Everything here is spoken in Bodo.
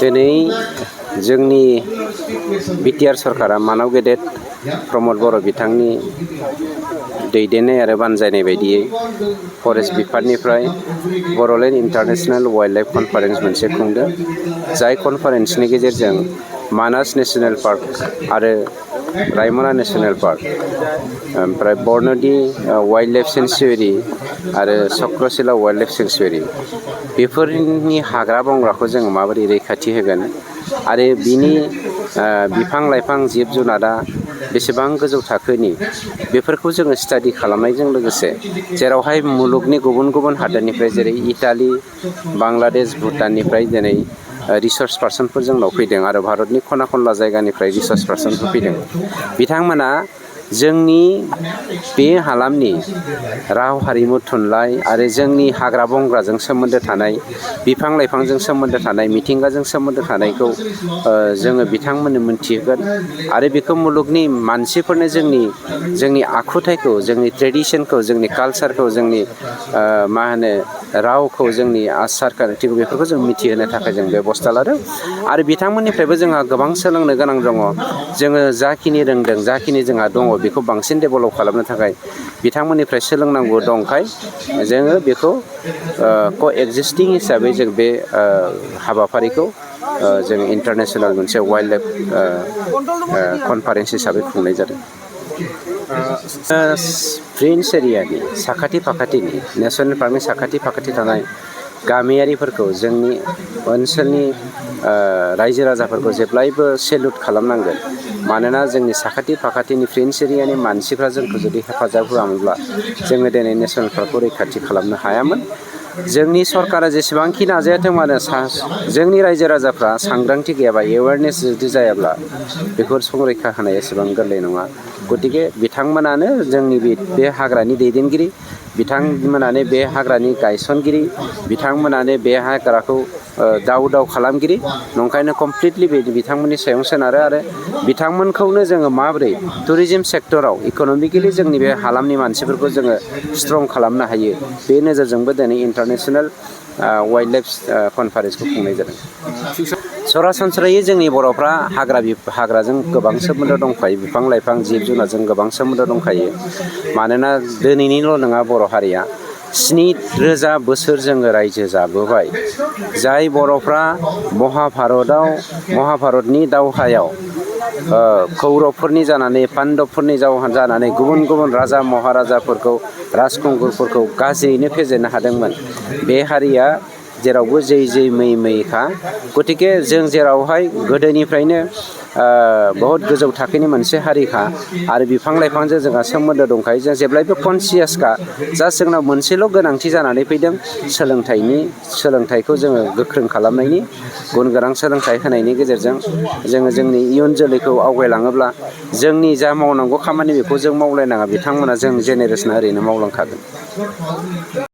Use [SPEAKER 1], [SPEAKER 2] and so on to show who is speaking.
[SPEAKER 1] दिनै जोंनि बिटिआर सरकारा मानाव गेदेर प्रमद बर' बिथांनि दैदेननाय आरो बानजायनाय बायदियै फरेस्ट बिफाननिफ्राय Bodoland international wildlife conference मोनसे खुंदों। जाय कनफारेन्सनि गेजेरजों मानास नेशनेल पार्क आरो रायमना नेशनेल पार्क, ओमफ्राय बरनदि वाइल्ड लाइफ सेंक्सुवेरि आरो चक्रशिला वाइल्ड लाइफ सेंक्सुवेरि बेफोरनि हाग्रा बंग्राखौ जों माबोरै रैखाथि होगोन आरो बिनि बिफां लाइफां जिब जुनारा बेसेबां गोजौ थाखोनि बेफोरखौ जोङो स्टाडि खालामनायजों लोगोसे जेरावहाय मुलुगनि गुबुन गुबुन हादोरनिफ्राय जेरै इटालि, बांलादेश, भुटाननिफ्राय दिनै रिसार्च पार्सनफोर जोंनाव फैदों आरो भारतनि खना खनला जायगानिफ्राय रिसार्च पार्सनफोर फैदों। बिथांमोना जोंनि बे हालामनि राव हारिमु थुनलाइ आरो जोंनि हाग्रा बंग्राजों सोमोन्दो थानाय, बिफां लाइफांजों सोमोन्दो थानाय, मिथिंगाजों सोमोन्दो थानायखौ जोङो बिथांमोननो मोनथिहोगोन आरो बेखौ मुलुगनि मानसिफोरनो जोंनि आखुथायखौ, जोंनि ट्रेडिसनखौ, जोंनि कालचारखौ, जोंनि रावखौ, जोंनि आसार खान्थिखौ बेफोरखौ जों मिथिहोनो थाखाय जों बेबस्था लादों। आरो बिथांमोननिफ्रायबो जोंहा गोबां सोलोंनो गोनां दङ। जोङो जाखिनि रोंदों, जाखिनि जोंहा दङ बेखौ बांसिन डेभेलप खालामनो थाखाय बिथांमोननिफ्राय सोलोंनांगौ दंखाय जोङो बेखौ क'एक्जिस्टिं हिसाबै जों बे हाबाफारिखौ जों इन्टारनेशनेल मोनसे वाइल्ड लाइफ कनफारेन्स हिसाबै खुंनाय जादों। प्रिन्स एरियानि साखाथि फाखाथिनि नेसनेल पार्कनि साखाथि फाखाथि थानाय गामियारिफोरखौ, जोंनि ओनसोलनि रायजो राजाफोरखौ जेब्लायबो सेलुट खालामनांगोन। मानोना जोंनि साखाथि फाखाथिनि प्रिन्स एरियानि मानसिफ्रा जोंखौ जुदि हेफाजाब होआमोनब्ला जोङो दिनै नेसनेल पार्कखौ रैखाथि खालामनो हायामोन। जोंनि सरकारा जेसेबांखि नाजायाथों मानो जोंनि रायजो राजाफ्रा सांग्रांथि गैयाबा, एवेयारनेस जुदि जायाब्ला बेफोर संरैखा होनाया एसेबां गोरलै नङा। गतिके बिथांमोनानो जोंनि बे हाग्रानि दैदेनगिरि, बिथांमोनानो बे हाग्रानि गायसनगिरि, बिथांमोनानो बे हाग्राखौ दाव खालामगिरि। नंखायनो कमप्लिटलि बिथांमोननि सायाव सोनारो आरो बिथांमोनखौनो जोङो माबोरै टुरिजिम सेक्टराव इक'नमिकेलि जोंनि बे हालामनि मानसिफोरखौ जोङो स्ट्रं खालामनो हायो, बे नोजोरजोंबो दिनै इन्टारनेशनेल वाइल्ड लाइफ कनफारेन्सखौ खुंनाय जादों। सरासनस्रायै जोंनि बर'फ्रा हाग्राजों गोबां सोमोन्दो दंखायो, बिफां लाइफां जिब जुनारजों गोबां सोमोन्दो दंखायो। मानोना दिनैनिल' नङा, बर' हारिया 7,000 बोसोर जोङो रायजो जाबोबाय। जाय बर'फ्रा महाभारतनि दावहायाव कौरबफोरनि जानानै, पान्डबफोरनि जानानै गुबुन गुबुन राजा महाराजाफोरखौ, राजखुंगुरफोरखौ गाज्रियैनो फेजेननो हादोंमोन। बे हारिया जेरावबो जै मैखा। गतिके जों जेरावहाय गोदोनिफ्रायनो बहुद गोजौ थाखोनि मोनसे हारिखा आरो बिफां लाइफांजों जोंहा सोमोन्दो दंखायो। जों जेब्लायबो कनसियासखा। जास्ट जोंनाव मोनसेल' गोनांथि जानानै फैदों, सोलोंथाइखौ जोङो गोख्रों खालामनायनि, गुन गोनां सोलोंथाइ होनायनि गेजेरजों जोङो जोंनि इयुन जोलैखौ आवगायलाङोब्ला जोंनि जा मावनांगौ खामानि बेखौ जों मावलायनाङा, बिथांमोना जोंनि जेनेरेसना ओरैनो मावलांखागोन।